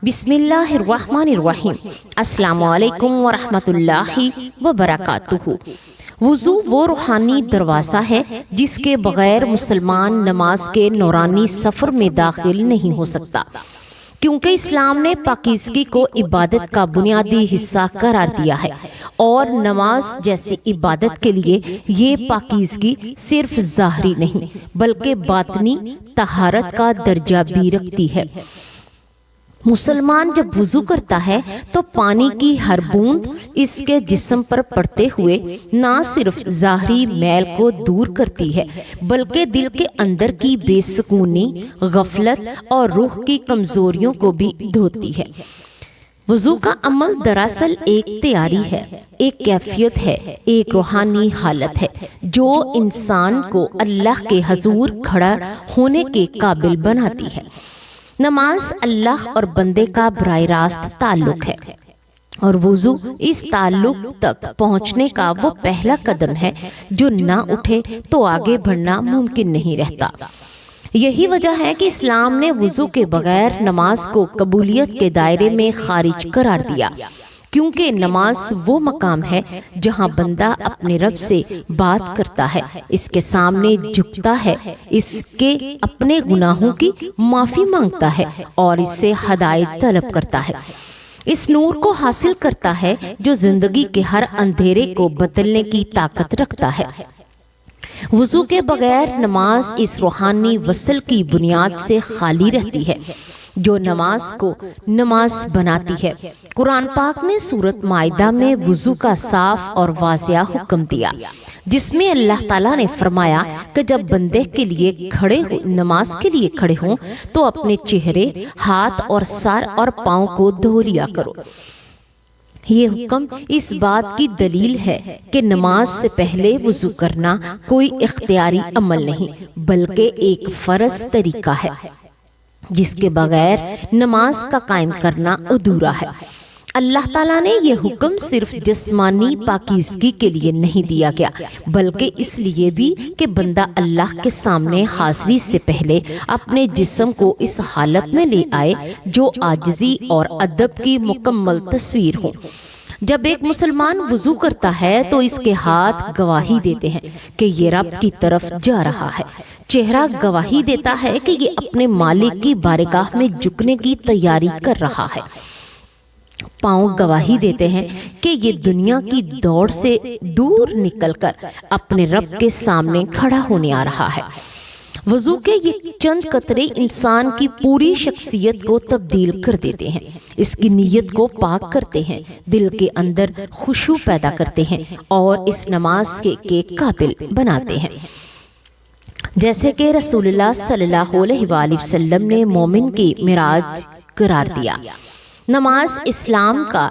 بسم اللہ الرحمن الرحیم۔ السلام علیکم ورحمۃ اللہ وبرکاتہ۔ وضو وہ روحانی دروازہ ہے جس کے بغیر مسلمان نماز کے نورانی سفر میں داخل نہیں ہو سکتا، کیونکہ اسلام نے پاکیزگی کو عبادت کا بنیادی حصہ قرار دیا ہے، اور نماز جیسی عبادت کے لیے یہ پاکیزگی صرف ظاہری نہیں بلکہ باطنی طہارت کا درجہ بھی رکھتی ہے۔ مسلمان جب وضو کرتا ہے تو پانی کی ہر بوند اس کے جسم پر پڑتے ہوئے نہ صرف ظاہری میل کو دور کرتی ہے بلکہ دل کے اندر کی بے سکونی، غفلت اور روح کی کمزوریوں کو بھی دھوتی ہے۔ وضو کا عمل دراصل ایک تیاری ہے، ایک کیفیت ہے، ایک روحانی حالت ہے جو انسان کو اللہ کے حضور کھڑا ہونے کے قابل بناتی ہے۔ نماز اللہ اور بندے کا براہ راست تعلق ہے، اور وضو اس تعلق تک پہنچنے کا وہ پہلا قدم ہے جو نہ اٹھے تو آگے بڑھنا ممکن نہیں رہتا۔ یہی وجہ ہے کہ اسلام نے وضو کے بغیر نماز کو قبولیت کے دائرے میں خارج قرار دیا، کیونکہ نماز وہ مقام ہے جہاں بندہ اپنے رب سے بات کرتا ہے، اس کے سامنے جھکتا ہے، اس کے اپنے گناہوں کی معافی مانگتا ہے اور اس سے ہدایت طلب کرتا ہے، اس نور کو حاصل کرتا ہے جو زندگی کے ہر اندھیرے کو بدلنے کی طاقت رکھتا ہے۔ وضو کے بغیر نماز اس روحانی وصل کی بنیاد سے خالی رہتی ہے جو نماز کو نماز بناتی ہے۔ قرآن پاک نے سورۃ مائدہ میں وضو کا صاف اور واضح حکم دیا، جس میں اللہ تعالیٰ نے فرمایا کہ جب بندے کے لیے نماز کے لیے کھڑے ہوں تو اپنے چہرے، ہاتھ اور سر اور پاؤں کو دھو لیا کرو۔ یہ حکم اس بات کی دلیل ہے کہ نماز سے پہلے وضو کرنا کوئی اختیاری عمل نہیں بلکہ ایک فرض طریقہ ہے جس کے بغیر نماز کا قائم کرنا ادھورا ہے۔ اللہ تعالیٰ نے یہ حکم صرف جسمانی پاکیزگی کے لیے نہیں دیا گیا بلکہ اس لیے بھی کہ بندہ اللہ کے سامنے حاضری سے پہلے اپنے جسم کو اس حالت میں لے آئے جو عاجزی اور ادب کی مکمل تصویر ہو۔ جب ایک مسلمان وضو کرتا ہے تو اس کے ہاتھ گواہی دیتے ہیں کہ یہ رب کی طرف جا رہا ہے، چہرہ گواہی دیتا ہے کہ یہ اپنے مالک کی بارگاہ میں جھکنے کی تیاری کر رہا ہے، پاؤں گواہی دیتے ہیں کہ یہ دنیا کی دوڑ سے دور نکل کر اپنے رب کے سامنے کھڑا ہونے آ رہا ہے۔ وضو کے یہ چند قطرے انسان کی پوری شخصیت کو تبدیل کر دیتے ہیں، اس کی نیت کو پاک کرتے ہیں، دل کے اندر خشوع پیدا کرتے ہیں اور اس نماز کے قابل بناتے ہیں۔ جیسے کہ رسول اللہ صلی اللہ علیہ وآلہ وسلم نے مومن کی معراج قرار دیا، نماز اسلام کا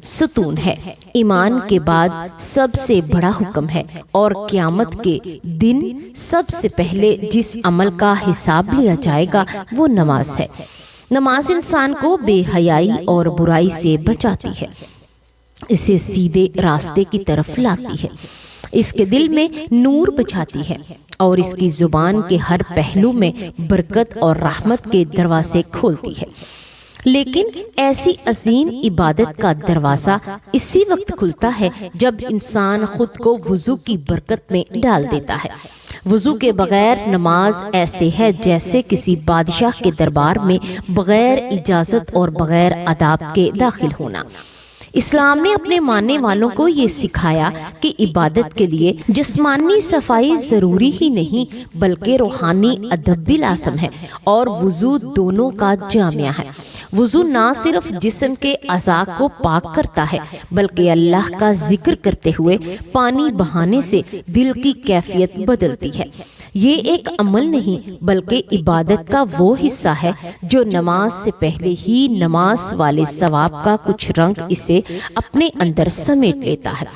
ستون ہے، ایمان کے بعد سب سے بڑا حکم ہے، اور قیامت کے دن سب سے پہلے جس عمل کا حساب لیا جائے گا وہ نماز ہے۔ نماز انسان کو بے حیائی اور برائی سے بچاتی ہے، اسے سیدھے راستے کی طرف لاتی ہے، اس کے دل میں نور بچھاتی ہے اور اس کی زبان کے ہر پہلو میں برکت اور رحمت کے دروازے کھولتی ہے۔ لیکن ایسی عظیم عبادت کا دروازہ اسی وقت کھلتا ہے جب انسان خود کو وضو کی برکت میں ڈال دیتا ہے۔ وضو کے بغیر نماز ایسے ہے جیسے کسی بادشاہ کے دربار میں بغیر اجازت اور بغیر آداب کے داخل ہونا۔ اسلام نے اپنے ماننے والوں کو یہ سکھایا کہ عبادت کے لیے جسمانی صفائی ضروری ہی نہیں بلکہ روحانی ادب بھی لازم ہے، اور وضو دونوں کا جامعہ ہے۔ وضو نہ صرف جسم کے اعضاء کو پاک کرتا ہے بلکہ اللہ کا ذکر کرتے ہوئے پانی بہانے سے دل کی کیفیت بدلتی ہے۔ یہ ایک عمل نہیں بلکہ عبادت کا وہ حصہ ہے جو نماز سے پہلے ہی نماز والے ثواب کا کچھ رنگ اسے اپنے اندر سمیٹ لیتا ہے۔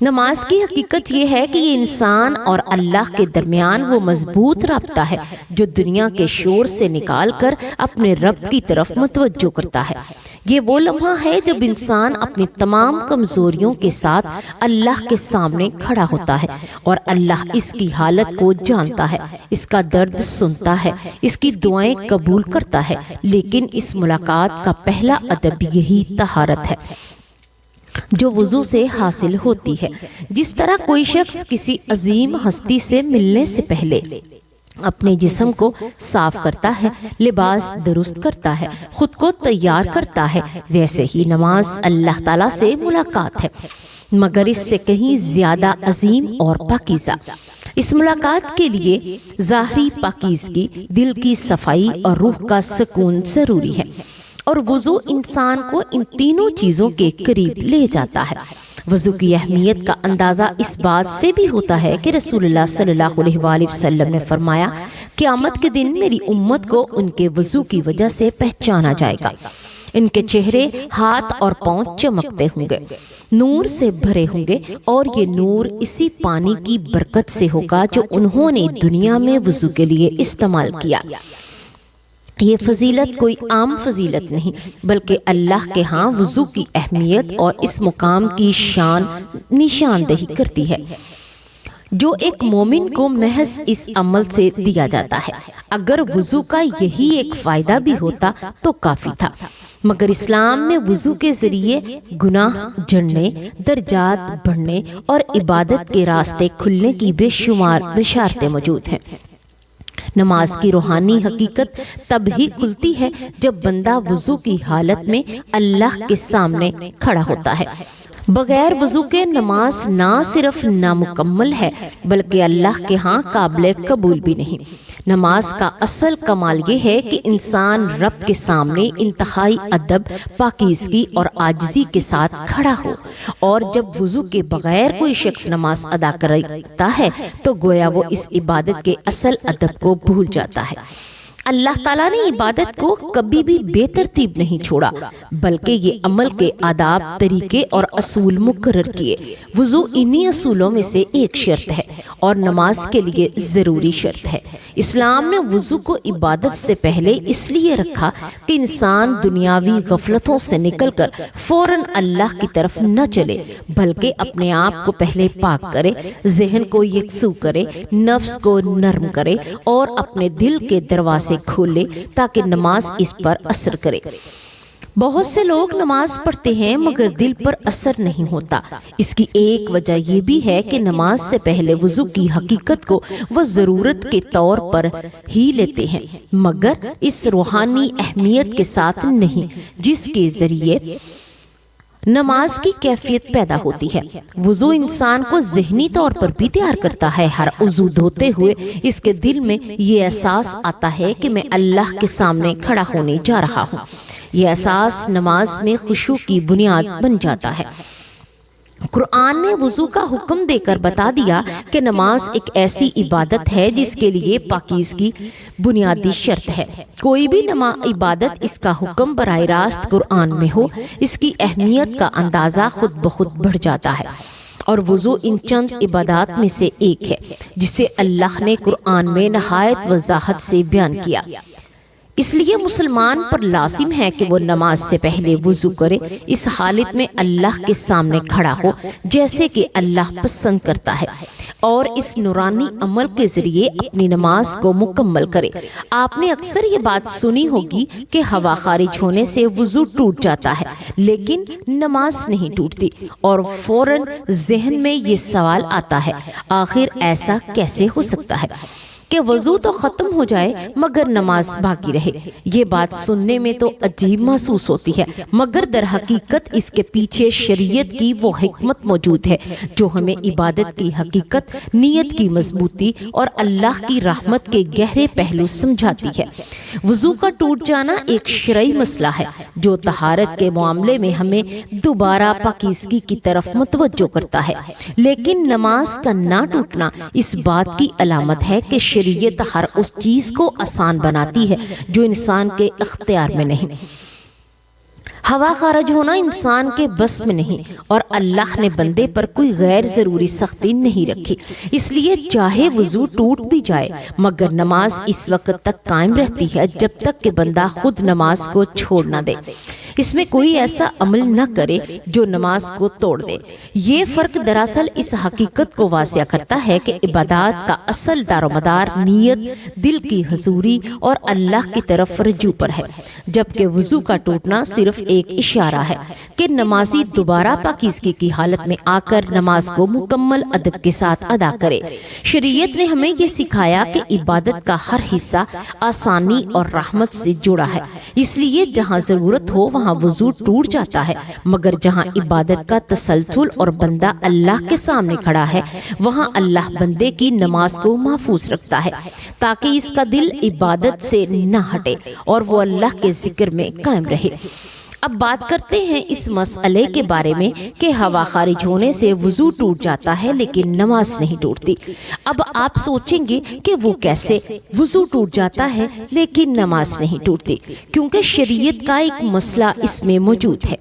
نماز کی حقیقت یہ ہے کہ یہ انسان اور اللہ کے درمیان وہ مضبوط رابطہ ہے جو دنیا کے شور سے نکال کر اپنے رب کی طرف متوجہ کرتا ہے۔ یہ وہ لمحہ ہے جب انسان اپنی تمام کمزوریوں کے ساتھ اللہ کے سامنے کھڑا ہوتا ہے اور اللہ اس کی حالت کو جانتا ہے، اس کا درد سنتا ہے، اس کی دعائیں قبول کرتا ہے۔ لیکن اس ملاقات کا پہلا ادب یہی طہارت ہے جو وضو سے حاصل ہوتی ہے۔ جس طرح کوئی شخص کسی عظیم ہستی سے ملنے سے پہلے اپنے جسم کو صاف کرتا ہے، لباس درست کرتا ہے، خود کو تیار کرتا ہے، ویسے ہی نماز اللہ تعالیٰ سے ملاقات ہے، مگر اس سے کہیں زیادہ عظیم اور پاکیزہ۔ اس ملاقات کے لیے ظاہری پاکیزگی، دل کی صفائی اور روح کا سکون ضروری ہے، اور وضو انسان کو ان تینوں چیزوں کے قریب لے جاتا ہے۔ وضو کی اہمیت کا اندازہ اس بات سے بھی ہوتا ہے کہ رسول اللہ صلی اللہ علیہ وآلہ وسلم نے فرمایا، قیامت کے دن میری امت کو ان کے وضو کی وجہ سے پہچانا جائے گا۔ ان کے چہرے، ہاتھ اور پاؤں چمکتے ہوں گے، نور سے بھرے ہوں گے، اور یہ نور اسی پانی کی برکت سے ہوگا جو انہوں نے دنیا میں وضو کے لیے استعمال کیا۔ یہ فضیلت کوئی عام فضیلت نہیں، بلکہ اللہ کے ہاں وضو کی اہمیت اور اس مقام کی شان نشاندہی کرتی ہے جو ایک مومن کو محض اس عمل سے دیا جاتا ہے۔ اگر وضو کا یہی ایک فائدہ بھی ہوتا تو کافی تھا، مگر اسلام میں وضو کے ذریعے گناہ جڑنے، درجات بڑھنے اور عبادت کے راستے کھلنے کی بے شمار بشارتیں موجود ہیں۔ نماز کی روحانی حقیقت تب ہی کھلتی ہے جب بندہ وضو کی حالت میں اللہ کے سامنے کھڑا ہوتا ہے۔ بغیر وضو کے نماز نہ صرف نامکمل ہے بلکہ اللہ کے ہاں قابل قبول بھی نہیں۔ نماز کا اصل کمال یہ ہے کہ انسان رب کے سامنے انتہائی ادب، پاکیزگی اور عاجزی کے ساتھ کھڑا ہو، اور جب وضو کے بغیر کوئی شخص نماز ادا کرتا ہے تو گویا وہ اس عبادت کے اصل ادب کو بھول جاتا ہے۔ اللہ تعالیٰ نے عبادت کو کبھی بھی بے ترتیب نہیں چھوڑا، بلکہ یہ عمل کے آداب، طریقے اور اصول مقرر کیے۔ وضو انہی اصولوں میں سے ایک شرط ہے اور نماز کے لیے ضروری شرط ہے۔ اسلام نے وضو کو عبادت سے پہلے اس لیے رکھا کہ انسان دنیاوی غفلتوں سے نکل کر فوراً اللہ کی طرف نہ چلے، بلکہ اپنے آپ کو پہلے پاک کرے، ذہن کو یکسو کرے، نفس کو نرم کرے اور اپنے دل کے دروازے کھولے تاکہ نماز اس پر اثر کرے۔ بہت سے لوگ نماز پڑھتے ہیں مگر دل پر اثر نہیں ہوتا۔ اس کی ایک وجہ یہ بھی ہے کہ نماز سے پہلے وضو کی حقیقت کو وہ ضرورت کے طور پر ہی لیتے ہیں، مگر اس روحانی اہمیت کے ساتھ نہیں جس کے ذریعے نماز کی کیفیت پیدا ہوتی ہے۔ وضو انسان کو ذہنی طور پر بھی تیار کرتا ہے۔ ہر وضو دھوتے ہوئے اس کے دل میں یہ احساس آتا ہے کہ میں اللہ کے سامنے کھڑا ہونے جا رہا ہوں۔ یہ احساس نماز میں خشوع کی بنیاد بن جاتا ہے۔ قرآن نے وضو کا حکم دے کر بتا دیا کہ نماز ایک ایسی عبادت ہے جس کے لیے پاکیزگی بنیادی شرط ہے۔ کوئی بھی عبادت اس کا حکم براہ راست قرآن میں ہو، اس کی اہمیت کا اندازہ خود بخود بڑھ جاتا ہے، اور وضو ان چند عبادات میں سے ایک ہے جسے اللہ نے قرآن میں نہایت وضاحت سے بیان کیا۔ اس لیے مسلمان پر لازم ہے کہ وہ نماز سے پہلے وضو کرے، اس حالت میں اللہ کے سامنے کھڑا ہو جیسے کہ اللہ پسند کرتا ہے، اور اس نورانی عمل کے ذریعے اپنی نماز کو مکمل کرے۔ آپ نے اکثر یہ بات سنی ہوگی کہ ہوا خارج ہونے سے وضو ٹوٹ جاتا ہے، لیکن نماز نہیں ٹوٹتی، اور فوراً ذہن میں یہ سوال آتا ہے، آخر ایسا کیسے ہو سکتا ہے کہ وضو تو ختم ہو جائے مگر نماز باقی رہے؟ یہ بات سننے میں تو عجیب محسوس ہوتی ہے، مگر در حقیقت اس کے پیچھے شریعت کی وہ حکمت موجود ہے جو ہمیں عبادت کی حقیقت، نیت کی مضبوطی اور اللہ کی رحمت کے گہرے پہلو سمجھاتی ہے۔ وضو کا ٹوٹ جانا ایک شرعی مسئلہ ہے جو طہارت کے معاملے میں ہمیں دوبارہ پاکیزگی کی طرف متوجہ کرتا ہے، لیکن نماز کا نہ ٹوٹنا اس بات کی علامت ہے کہ شریعت ہر اس چیز کو آسان بناتی ہے جو انسان کے اختیار میں نہیں۔ ہوا خارج ہونا انسان کے بس میں نہیں، اور اللہ نے بندے پر کوئی غیر ضروری سختی نہیں رکھی، اس لیے چاہے وضو ٹوٹ بھی جائے مگر نماز اس وقت تک قائم رہتی ہے جب تک کہ بندہ خود نماز کو چھوڑ نہ دے۔ اس میں کوئی ایسا عمل نہ کرے جو نماز کو توڑ دے۔ یہ فرق دراصل اس حقیقت کو واضح کرتا ہے کہ عبادات کا اصل دار و مدار نیت، دل کی حضوری اور اللہ کی طرف رجوع پر ہے، جبکہ وضو کا ٹوٹنا صرف ایک اشارہ ہے کہ نمازی دوبارہ پاکیزگی کی حالت میں آ کر نماز کو مکمل ادب کے ساتھ ادا کرے۔ شریعت نے ہمیں یہ سکھایا کہ عبادت کا ہر حصہ آسانی اور رحمت سے جڑا ہے، اس لیے جہاں ضرورت ہو وہاں وضو ٹوٹ جاتا ہے، مگر جہاں عبادت کا تسلسل اور بندہ اللہ کے سامنے کھڑا ہے وہاں اللہ بندے کی نماز کو محفوظ رکھتا ہے تاکہ اس کا دل عبادت سے نہ ہٹے اور وہ اللہ کے ذکر میں قائم رہے۔ اب بات کرتے ہیں اس مسئلے کے بارے میں کہ ہوا خارج ہونے سے وضو ٹوٹ جاتا ہے لیکن نماز نہیں ٹوٹتی۔ اب آپ سوچیں گے کہ وہ کیسے؟ وضو ٹوٹ جاتا ہے لیکن نماز نہیں ٹوٹتی، کیونکہ شریعت کا ایک مسئلہ اس میں موجود ہے۔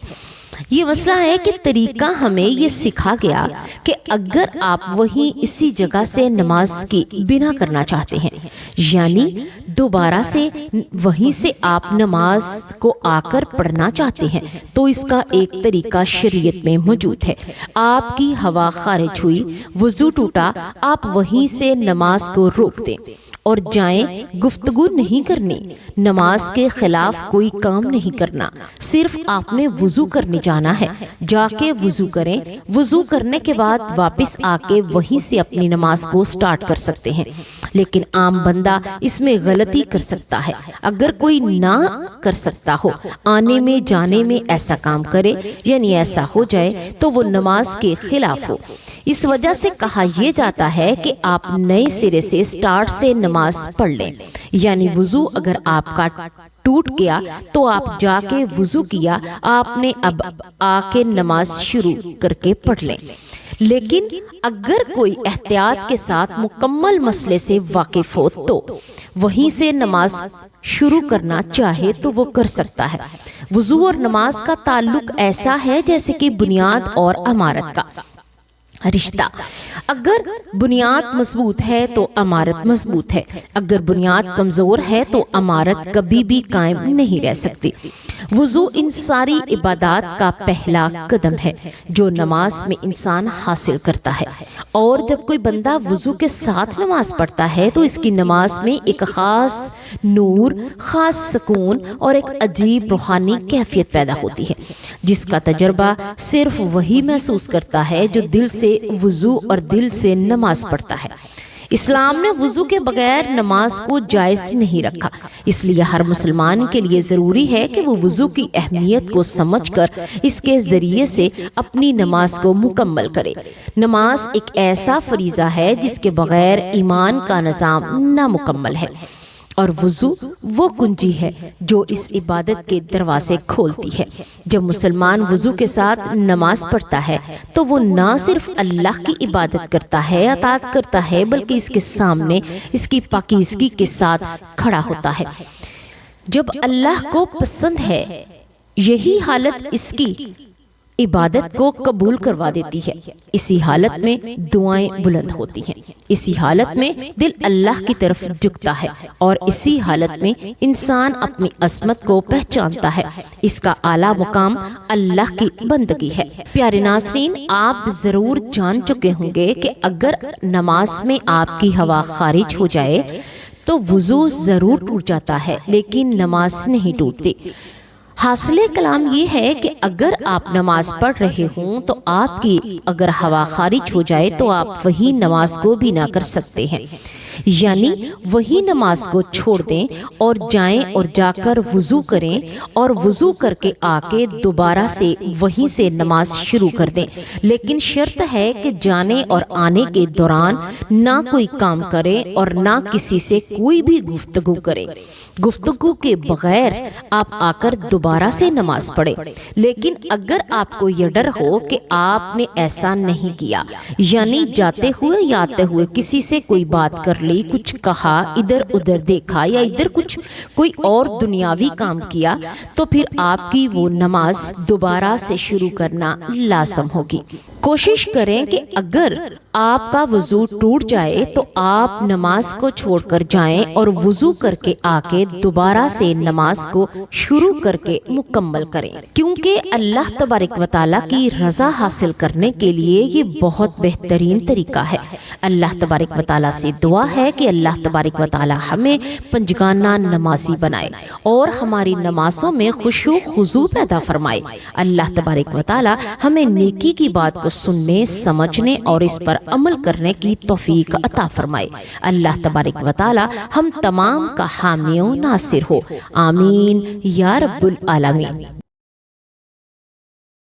یہ مسئلہ ہے کہ طریقہ ہمیں یہ سکھا گیا کہ اگر آپ وہیں اسی جگہ سے نماز کی بنا کرنا چاہتے ہیں، یعنی دوبارہ سے وہیں سے آپ نماز کو آ کر پڑھنا چاہتے ہیں، تو اس کا ایک طریقہ شریعت میں موجود ہے۔ آپ کی ہوا خارج ہوئی، وضو ٹوٹا، آپ وہیں سے نماز کو روک دیں اور جائیں، گفتگو نہیں کرنی، نماز کے خلاف کوئی کام نہیں کرنا، صرف آپ نے وضو کرنے جانا ہے، جا کے وضو کریں، وضو کرنے کے بعد واپس آ کے وہیں سے اپنی نماز کو سٹارٹ کر سکتے ہیں۔ لیکن عام بندہ اس میں غلطی کر سکتا ہے۔ اگر کوئی نہ کر سکتا ہو، آنے میں جانے میں ایسا کام کرے، یعنی ایسا ہو جائے تو وہ نماز کے خلاف ہو۔ اس وجہ سے کہا یہ جاتا ہے کہ آپ نئے سرے سے سٹارٹ سے نماز پڑھ لیں، یعنی وضو اگر آپ کا ٹوٹ گیا تو آپ جا کے وضو کیا، آپ نے اب آ کے نماز شروع کر کے پڑھ لیں۔ لیکن اگر کوئی احتیاط کے ساتھ مکمل مسئلے سے واقف ہو تو وہیں سے نماز شروع کرنا چاہے تو وہ کر سکتا ہے۔ وضو اور نماز کا تعلق ایسا ہے جیسے کہ بنیاد اور عمارت کا رشتہ۔ اگر بنیاد مضبوط ہے تو عمارت مضبوط ہے، اگر بنیاد کمزور ہے تو عمارت کبھی بھی قائم نہیں رہ سکتی۔ وضو ان ساری عبادات کا پہلا قدم ہے جو نماز میں انسان حاصل کرتا ہے، اور جب کوئی بندہ وضو کے ساتھ نماز پڑھتا ہے تو اس کی نماز میں ایک خاص نور، خاص سکون اور ایک عجیب روحانی کیفیت پیدا ہوتی ہے جس کا تجربہ صرف وہی محسوس کرتا ہے جو دل سے وضو اور دل سے نماز پڑھتا ہے۔ اسلام نے وضو کے بغیر نماز کو جائز نہیں رکھا، اس لیے ہر مسلمان کے لیے ضروری ہے کہ وہ وضو کی اہمیت کو سمجھ کر اس کے ذریعے سے اپنی نماز کو مکمل کرے۔ نماز ایک ایسا فریضہ ہے جس کے بغیر ایمان کا نظام نامکمل ہے، اور وضو وہ کنجی ہے جو اس عبادت کے دروازے کھولتی ہے۔ جب مسلمان وضو کے ساتھ نماز پڑھتا ہے تو وہ نہ صرف اللہ کی عبادت کرتا ہے، اطاعت کرتا ہے، بلکہ اس کے سامنے اس کی پاکیزگی کے ساتھ کھڑا ہوتا ہے۔ جب اللہ کو پسند ہے، یہی حالت اس کی عبادت کو قبول کروا دیتی ہے۔ اسی حالت میں دعائیں بلند ہوتی ہیں، اسی حالت میں دل اللہ کی طرف جھکتا ہے، اور اسی حالت میں انسان اپنی عظمت کو پہچانتا ہے۔ اس کا اعلیٰ مقام اللہ کی بندگی ہے۔ پیارے ناظرین، آپ ضرور جان چکے ہوں گے کہ اگر نماز میں آپ کی ہوا خارج ہو جائے تو وضو ضرور ٹوٹ جاتا ہے لیکن نماز نہیں ٹوٹتی۔ حاصل کلام یہ ہے کہ اگر آپ نماز پڑھ رہے ہوں تو آپ کی اگر ہوا خارج ہو جائے تو آپ وہی نماز کو بھی نہ کر سکتے ہیں، یعنی وہی نماز کو چھوڑ دیں اور جائیں اور جا کر وضو کریں، اور وضو کر کے آ کے دوبارہ سے وہیں سے نماز شروع کر دیں۔ لیکن شرط ہے کہ جانے اور آنے کے دوران نہ کوئی کام کریں اور نہ کسی سے کوئی بھی گفتگو کریں۔ گفتگو کے بغیر آپ آ کر دوبارہ سے نماز پڑھیں۔ لیکن اگر آپ کو یہ ڈر ہو کہ آپ نے ایسا نہیں کیا، یعنی جاتے ہوئے یا آتے ہوئے کسی سے کوئی بات کر لی، کچھ کہا، ادھر ادھر دیکھا یا ادھر کوئی اور دنیاوی کام کیا، تو پھر آپ کی وہ نماز دوبارہ سے شروع کرنا لازم ہوگی۔ کوشش کریں کہ اگر آپ کا وضو ٹوٹ جائے تو آپ نماز کو چھوڑ کر جائیں اور وضو کر کے آ کے دوبارہ سے نماز کو شروع کر کے مکمل کریں، کیونکہ اللہ تبارک و تعالیٰ کی رضا حاصل کرنے کے لیے یہ بہت بہترین طریقہ ہے۔ اللہ تبارک و تعالیٰ سے دعا ہے کہ اللہ تبارک و تعالیٰ ہمیں پنجگانہ نمازی بنائے اور ہماری نمازوں میں خشوع خضوع پیدا فرمائے۔ اللہ تبارک و تعالیٰ ہمیں نیکی کی بات کو سننے، سمجھنے اور اس پر عمل کرنے کی توفیق عطا فرمائے۔ اللہ تبارک و تعالیٰ ہم تمام کا حامی و ناصر ہو، آمین یا رب العالمین۔